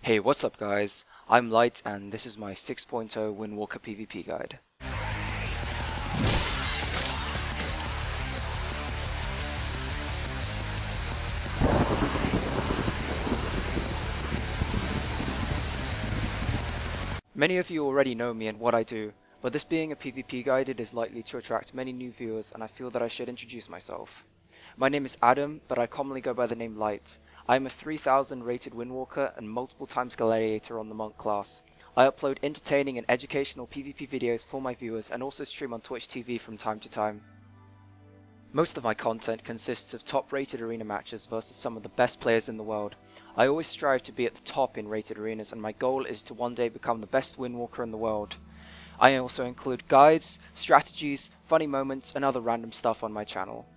Hey, what's up guys? I'm Light and this is my 6.0 Windwalker PvP guide. Many of you already know me and what I do, but this being a PvP guide it is likely to attract many new viewers and I feel that I should introduce myself. My name is Adam, but I commonly go by the name Light. I am a 3000 rated Windwalker and multiple times Gladiator on the Monk class. I upload entertaining and educational PvP videos for my viewers and also stream on Twitch TV from time to time. Most of my content consists of top rated arena matches versus some of the best players in the world. I always strive to be at the top in rated arenas and my goal is to one day become the best Windwalker in the world. I also include guides, strategies, funny moments and other random stuff on my channel.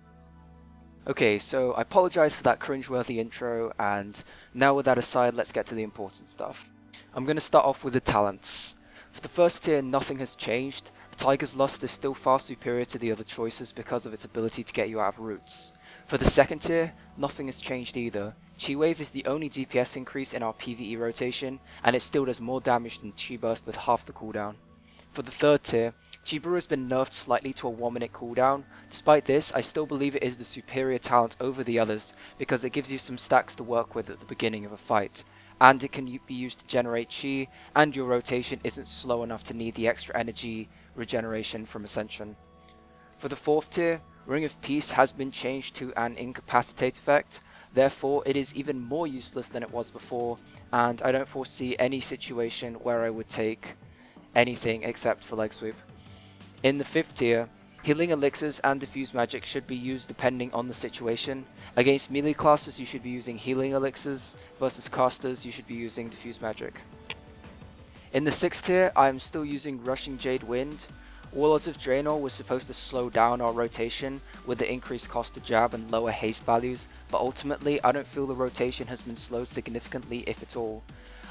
Okay, so I apologize for that cringeworthy intro, and now with that aside, let's get to the important stuff. I'm going to start off with the talents. For the first tier, nothing has changed. Tiger's Lust is still far superior to the other choices because of its ability to get you out of roots. For the second tier, nothing has changed either. Chi Wave is the only DPS increase in our PvE rotation, and it still does more damage than Chi Burst with half the cooldown. For the third tier, Chi Brew has been nerfed slightly to a 1 minute cooldown. Despite this, I still believe it is the superior talent over the others because it gives you some stacks to work with at the beginning of a fight, and it can be used to generate Chi, and your rotation isn't slow enough to need the extra energy regeneration from Ascension. For the fourth tier, Ring of Peace has been changed to an incapacitate effect, therefore it is even more useless than it was before, and I don't foresee any situation where I would take anything except for leg sweep. In the fifth tier, healing elixirs and diffuse magic should be used depending on the situation. Against melee classes you should be using healing elixirs, versus casters you should be using diffuse magic. In the sixth tier, I am still using Rushing Jade Wind. Warlords of Draenor was supposed to slow down our rotation with the increased cost to jab and lower haste values, but ultimately I don't feel the rotation has been slowed significantly if at all.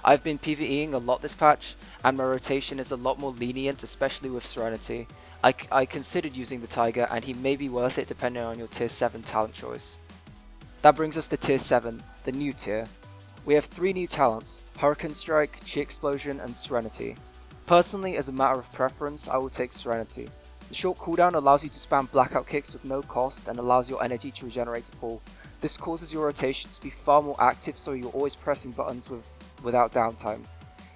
I've been PvEing a lot this patch, and my rotation is a lot more lenient, especially with Serenity. I considered using the Tiger, and he may be worth it depending on your tier 7 talent choice. That brings us to tier 7, the new tier. We have 3 new talents, Hurricane Strike, Chi Explosion and Serenity. Personally, as a matter of preference, I will take Serenity. The short cooldown allows you to spam blackout kicks with no cost and allows your energy to regenerate to full. This causes your rotation to be far more active, so you're always pressing buttons without downtime.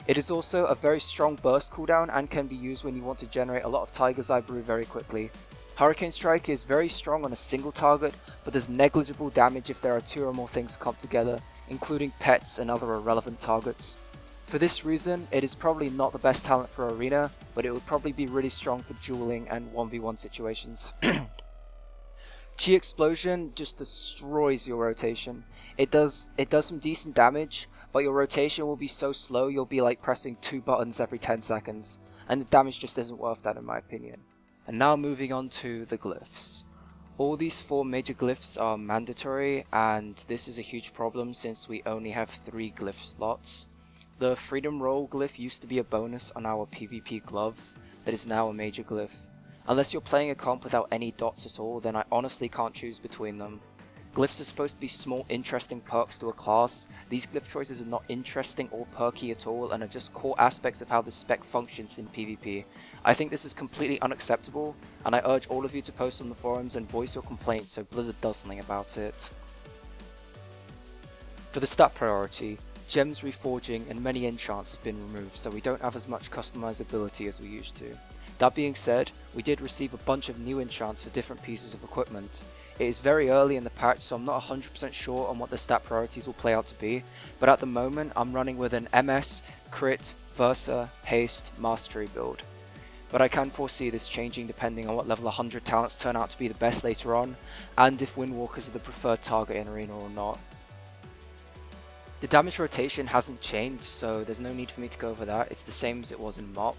It is also a very strong burst cooldown and can be used when you want to generate a lot of Tiger's Eye brew very quickly. Hurricane Strike is very strong on a single target, but does negligible damage if there are 2 or more things clumped together, including pets and other irrelevant targets. For this reason, it is probably not the best talent for Arena, but it would probably be really strong for dueling and 1v1 situations. Chi Explosion just destroys your rotation. It does some decent damage, but your rotation will be so slow you'll be like pressing 2 buttons every 10 seconds, and the damage just isn't worth that in my opinion. And now moving on to the glyphs. All these 4 major glyphs are mandatory, and this is a huge problem since we only have 3 glyph slots. The Freedom Roll glyph used to be a bonus on our PvP gloves that is now a major glyph. Unless you're playing a comp without any dots at all, then I honestly can't choose between them. Glyphs are supposed to be small, interesting perks to a class. These glyph choices are not interesting or perky at all and are just core aspects of how the spec functions in PvP. I think this is completely unacceptable, and I urge all of you to post on the forums and voice your complaints so Blizzard does something about it. For the stat priority, gems reforging and many enchants have been removed, so we don't have as much customizability as we used to. That being said, we did receive a bunch of new enchants for different pieces of equipment. It is very early in the patch, so I'm not 100% sure on what the stat priorities will play out to be, but at the moment I'm running with an MS, Crit, Versa, Haste, Mastery build. But I can foresee this changing depending on what level 100 talents turn out to be the best later on, and if Windwalkers are the preferred target in Arena or not. The damage rotation hasn't changed, so there's no need for me to go over that, it's the same as it was in MOP.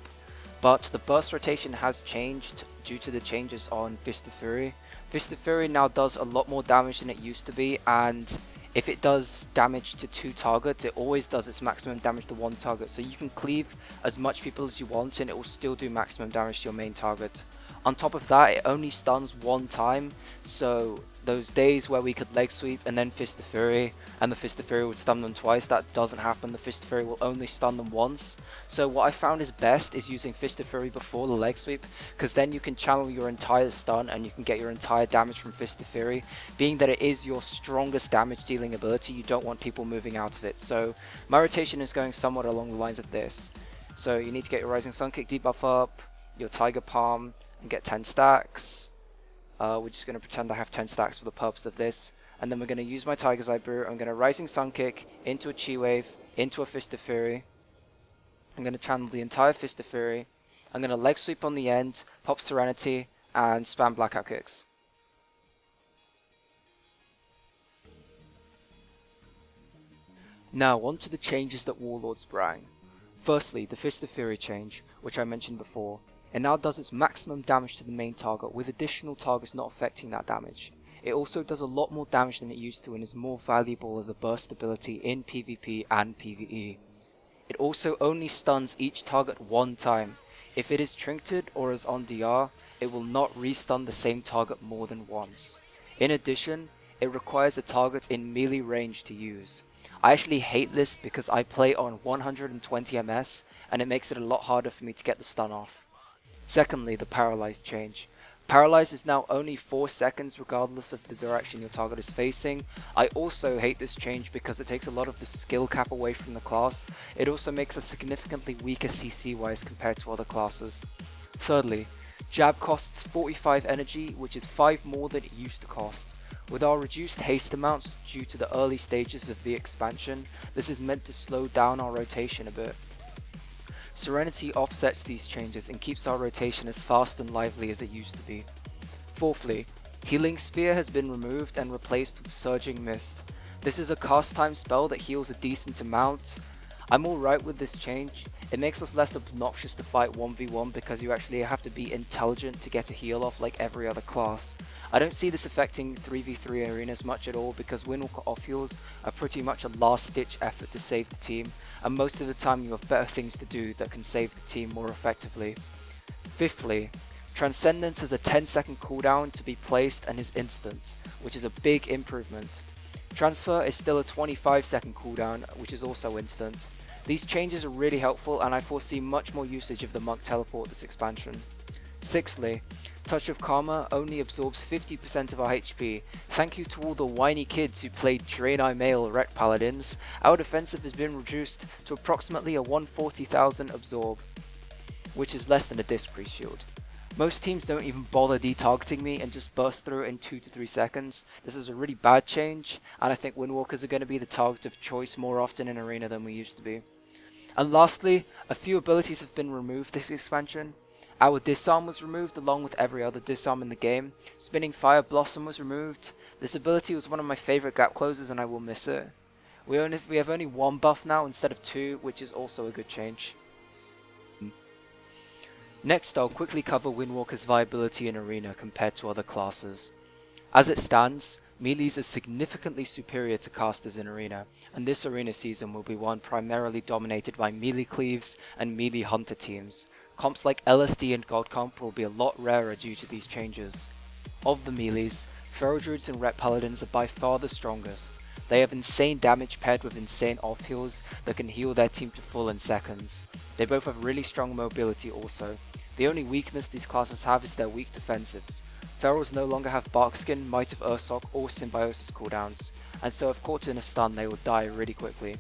But the burst rotation has changed due to the changes on Fist of Fury. Fist of Fury now does a lot more damage than it used to be, and if it does damage to 2 targets, it always does its maximum damage to 1 target, so you can cleave as much people as you want and it will still do maximum damage to your main target. On top of that, it only stuns 1 time, so those days where we could leg sweep and then Fist of Fury, and the Fist of Fury would stun them twice. That doesn't happen. The Fist of Fury will only stun them once. So what I found is best is using Fist of Fury before the leg sweep, because then you can channel your entire stun and you can get your entire damage from Fist of Fury. Being that it is your strongest damage dealing ability, you don't want people moving out of it. So my rotation is going somewhat along the lines of this. So you need to get your Rising Sun Kick debuff up, your Tiger Palm, and get 10 stacks. We're just going to pretend I have 10 stacks for the purpose of this. And then we're going to use my Tiger's Eye Brew. I'm going to Rising Sun Kick into a Chi Wave, into a Fist of Fury. I'm going to channel the entire Fist of Fury. I'm going to leg sweep on the end, pop Serenity, and spam Blackout Kicks. Now on to the changes that Warlords bring. Firstly, the Fist of Fury change, which I mentioned before. It now does its maximum damage to the main target, with additional targets not affecting that damage. It also does a lot more damage than it used to and is more valuable as a burst ability in PvP and PvE. It also only stuns each target one time. If it is trinketed or is on DR, it will not restun the same target more than once. In addition, it requires a target in melee range to use. I actually hate this because I play on 120 MS and it makes it a lot harder for me to get the stun off. Secondly, the Paralyze change. Paralyze is now only 4 seconds regardless of the direction your target is facing. I also hate this change because it takes a lot of the skill cap away from the class. It also makes us significantly weaker CC wise compared to other classes. Thirdly, Jab costs 45 energy, which is 5 more than it used to cost. With our reduced haste amounts due to the early stages of the expansion, this is meant to slow down our rotation a bit. Serenity offsets these changes and keeps our rotation as fast and lively as it used to be. Fourthly, Healing Sphere has been removed and replaced with Surging Mist. This is a cast time spell that heals a decent amount. I'm alright with this change. It makes us less obnoxious to fight 1v1 because you actually have to be intelligent to get a heal off like every other class. I don't see this affecting 3v3 arenas much at all because Windwalker off heals are pretty much a last ditch effort to save the team, and most of the time you have better things to do that can save the team more effectively. Fifthly, Transcendence has a 10-second cooldown to be placed and is instant, which is a big improvement. Transfer is still a 25-second cooldown, which is also instant. These changes are really helpful and I foresee much more usage of the Monk Teleport this expansion. Sixthly, Touch of Karma only absorbs 50% of our HP. Thank you to all the whiny kids who played Draenei Male Ret Paladins. Our defensive has been reduced to approximately a 140,000 absorb, which is less than a Disc Priest shield. Most teams don't even bother detargeting me and just burst through in 2 to 3 seconds. This is a really bad change, and I think Windwalkers are going to be the target of choice more often in Arena than we used to be. And lastly, a few abilities have been removed this expansion. Our Disarm was removed along with every other Disarm in the game. Spinning Fire Blossom was removed. This ability was one of my favourite gap closers and I will miss it. We have only 1 buff now instead of 2, which is also a good change. Next, I'll quickly cover Windwalker's viability in Arena compared to other classes. As it stands, melees are significantly superior to casters in Arena, and this Arena season will be one primarily dominated by melee cleaves and melee hunter teams. Comps like LSD and God Comp will be a lot rarer due to these changes. Of the melees, Feral Druids and Ret Paladins are by far the strongest. They have insane damage paired with insane off heals that can heal their team to full in seconds. They both have really strong mobility also. The only weakness these classes have is their weak defensives. Ferals no longer have Barkskin, Might of Ursoc or Symbiosis cooldowns, and so if caught in a stun they will die really quickly.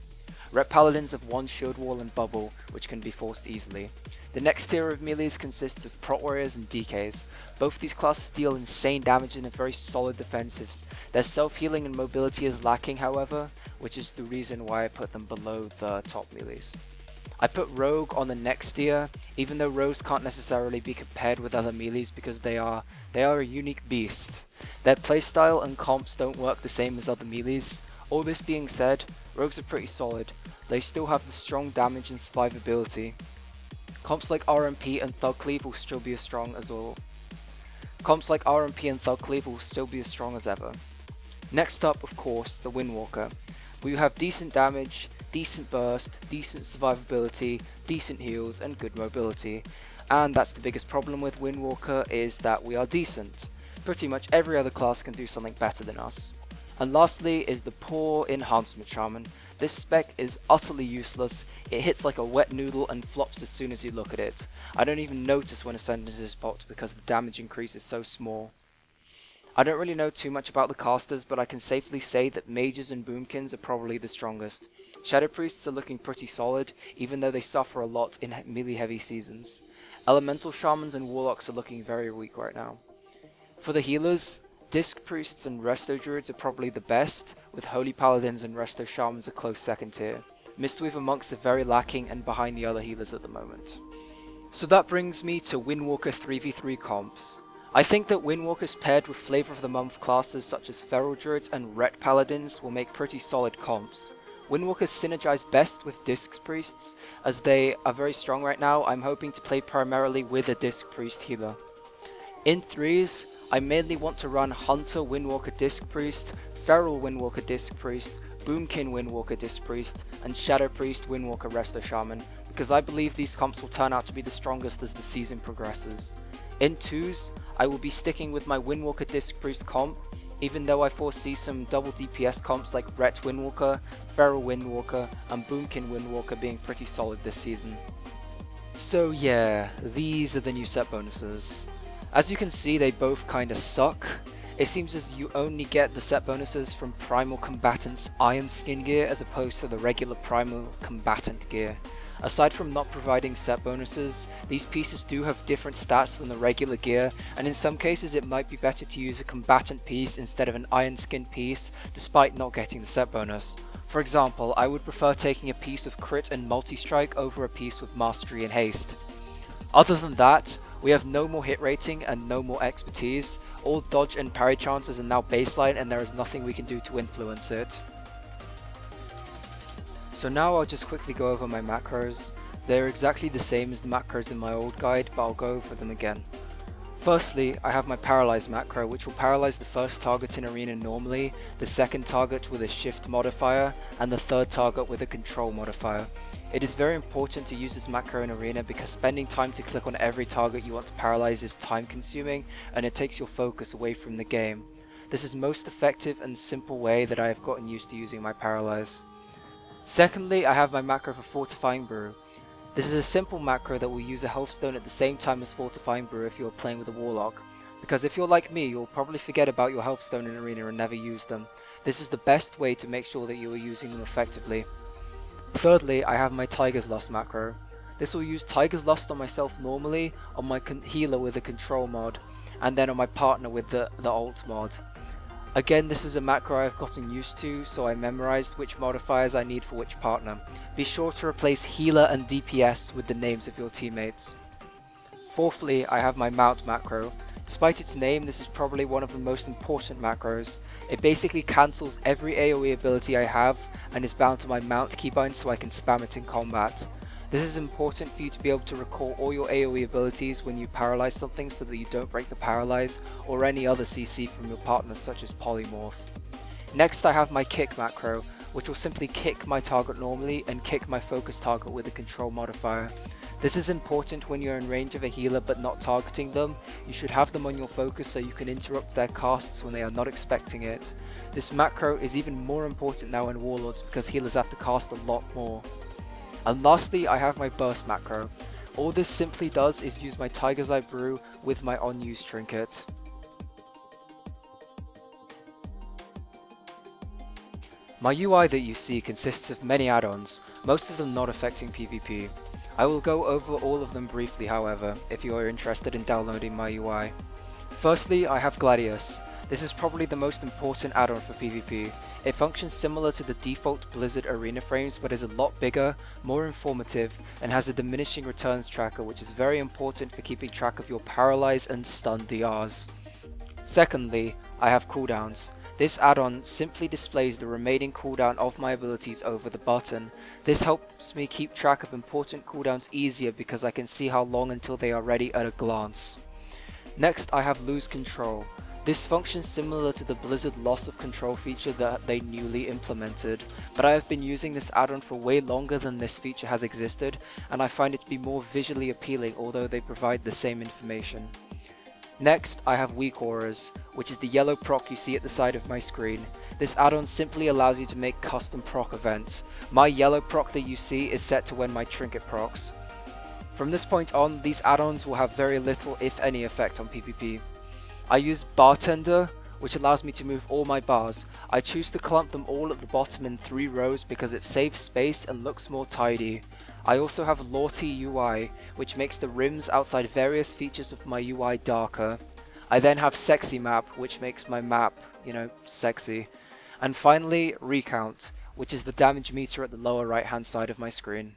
Ret Paladins have 1 Shield Wall and Bubble, which can be forced easily. The next tier of melees consists of Prot Warriors and DKs. Both these classes deal insane damage and have very solid defensives. Their self-healing and mobility is lacking however, which is the reason why I put them below the top melees. I put Rogue on the next tier, even though Rogues can't necessarily be compared with other melees because they are a unique beast. Their playstyle and comps don't work the same as other melees. All this being said, Rogues are pretty solid. They still have the strong damage and survivability. Comps like RMP and Thug Cleave will still be as strong as ever. Next up, of course, the Windwalker. We have decent damage, decent burst, decent survivability, decent heals, and good mobility. And that's the biggest problem with Windwalker, is that we are decent. Pretty much every other class can do something better than us. And lastly is the poor Enhancement Shaman. This spec is utterly useless. It hits like a wet noodle and flops as soon as you look at it. I don't even notice when Ascendance is popped because the damage increase is so small. I don't really know too much about the casters, but I can safely say that mages and boomkins are probably the strongest. Shadow priests are looking pretty solid, even though they suffer a lot in melee heavy seasons. Elemental shamans and warlocks are looking very weak right now. For the healers, disc priests and resto druids are probably the best, with holy paladins and resto shamans a close second tier. Mistweaver monks are very lacking and behind the other healers at the moment. So that brings me to Windwalker 3v3 comps. I think that Windwalkers paired with Flavor of the Month classes such as Feral Druids and Ret Paladins will make pretty solid comps. Windwalkers synergize best with Disc Priests, as they are very strong right now. I'm hoping to play primarily with a Disc Priest healer. In threes, I mainly want to run Hunter Windwalker Disc Priest, Feral Windwalker Disc Priest, Boomkin Windwalker Disc Priest, and Shadow Priest Windwalker Resto Shaman, because I believe these comps will turn out to be the strongest as the season progresses. In twos, I will be sticking with my Windwalker Disc Priest comp, even though I foresee some double DPS comps like Ret Windwalker, Feral Windwalker, and Boomkin Windwalker being pretty solid this season. So yeah, these are the new set bonuses. As you can see, they both kinda suck. It seems as you only get the set bonuses from Primal Combatant's Iron Skin gear as opposed to the regular Primal Combatant gear. Aside from not providing set bonuses, these pieces do have different stats than the regular gear, and in some cases it might be better to use a combatant piece instead of an iron skin piece, despite not getting the set bonus. For example, I would prefer taking a piece with crit and multi-strike over a piece with mastery and haste. Other than that, we have no more hit rating and no more expertise. All dodge and parry chances are now baseline and there is nothing we can do to influence it. So now I'll just quickly go over my macros. They're exactly the same as the macros in my old guide, but I'll go over them again. Firstly, I have my paralyze macro, which will paralyze the first target in arena normally, the second target with a shift modifier, and the third target with a control modifier. It is very important to use this macro in arena because spending time to click on every target you want to paralyze is time consuming and it takes your focus away from the game. This is most effective and simple way that I have gotten used to using my paralyze. Secondly, I have my macro for fortifying brew. This is a simple macro that will use a healthstone at the same time as fortifying brew if you are playing with a warlock, because if you're like me, you'll probably forget about your healthstone in arena and never use them. This is the best way to make sure that you are using them effectively. Thirdly, I have my Tiger's Lust macro. This will use Tiger's Lust on myself normally, on my healer with the control mod, and then on my partner with the ult mod. Again, this is a macro I've gotten used to, so I memorized which modifiers I need for which partner. Be sure to replace healer and DPS with the names of your teammates. Fourthly, I have my mount macro. Despite its name, this is probably one of the most important macros. It basically cancels every AoE ability I have and is bound to my mount keybind so I can spam it in combat. This is important for you to be able to recall all your AoE abilities when you paralyze something so that you don't break the paralyze or any other CC from your partners such as polymorph. Next I have my kick macro, which will simply kick my target normally and kick my focus target with a control modifier. This is important when you're in range of a healer but not targeting them. You should have them on your focus so you can interrupt their casts when they are not expecting it. This macro is even more important now in Warlords because healers have to cast a lot more. And lastly, I have my burst macro. All this simply does is use my Tiger's Eye brew with my unused trinket. My UI that you see consists of many add-ons, most of them not affecting PvP. I will go over all of them briefly however, if you are interested in downloading my UI. Firstly, I have Gladiator. This is probably the most important add-on for PvP. It functions similar to the default Blizzard arena frames but is a lot bigger, more informative, and has a diminishing returns tracker which is very important for keeping track of your paralyze and stun DRs. Secondly, I have cooldowns. This add-on simply displays the remaining cooldown of my abilities over the button. This helps me keep track of important cooldowns easier because I can see how long until they are ready at a glance. Next, I have lose control. This functions similar to the Blizzard loss of control feature that they newly implemented, but I have been using this add-on for way longer than this feature has existed, and I find it to be more visually appealing although they provide the same information. Next, I have weak auras, which is the yellow proc you see at the side of my screen. This add-on simply allows you to make custom proc events. My yellow proc that you see is set to when my trinket procs. From this point on, these add-ons will have very little if any effect on PvP. I use Bartender, which allows me to move all my bars. I choose to clump them all at the bottom in 3 rows because it saves space and looks more tidy. I also have Lorty UI, which makes the rims outside various features of my UI darker. I then have Sexy Map, which makes my map, sexy. And finally, Recount, which is the damage meter at the lower right hand side of my screen.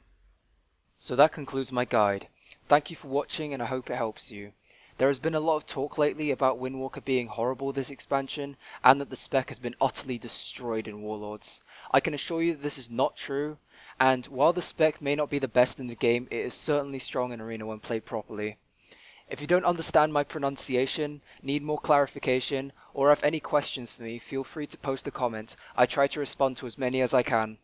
So that concludes my guide. Thank you for watching and I hope it helps you. There has been a lot of talk lately about Windwalker being horrible this expansion, and that the spec has been utterly destroyed in Warlords. I can assure you that this is not true, and while the spec may not be the best in the game, it is certainly strong in Arena when played properly. If you don't understand my pronunciation, need more clarification, or have any questions for me, feel free to post a comment. I try to respond to as many as I can.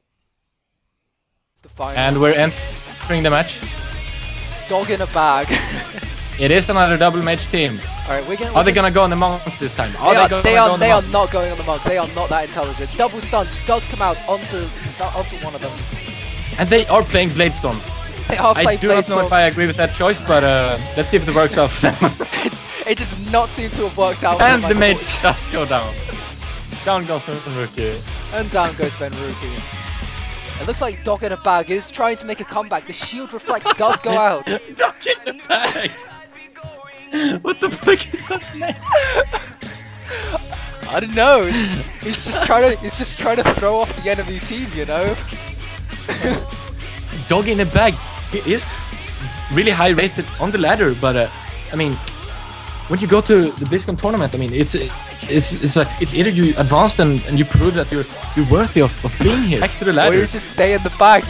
And we're entering the match. Dog in a bag. It is another double mage team. Alright, Are they gonna go on the monk this time? They are not going on the monk. They are not that intelligent. Double stun does come out onto one of them. And they are playing Bladestorm. They are playing I do not know if I agree with that choice, but let's see if it works out for them. It does not seem to have worked out. And the mage does go down. Down goes Rookie. And down goes Rookie. It looks like Dog in a Bag is trying to make a comeback. The shield reflect does go out. Dog in the Bag! What the fuck is that name? I don't know. He's just trying to throw off the enemy team, Dog in a Bag is really high rated on the ladder, but I mean, when you go to the BlizzCon tournament, I mean, it's either you advanced and you prove that you're worthy of being here. Back to the ladder. Or you just stay in the bag,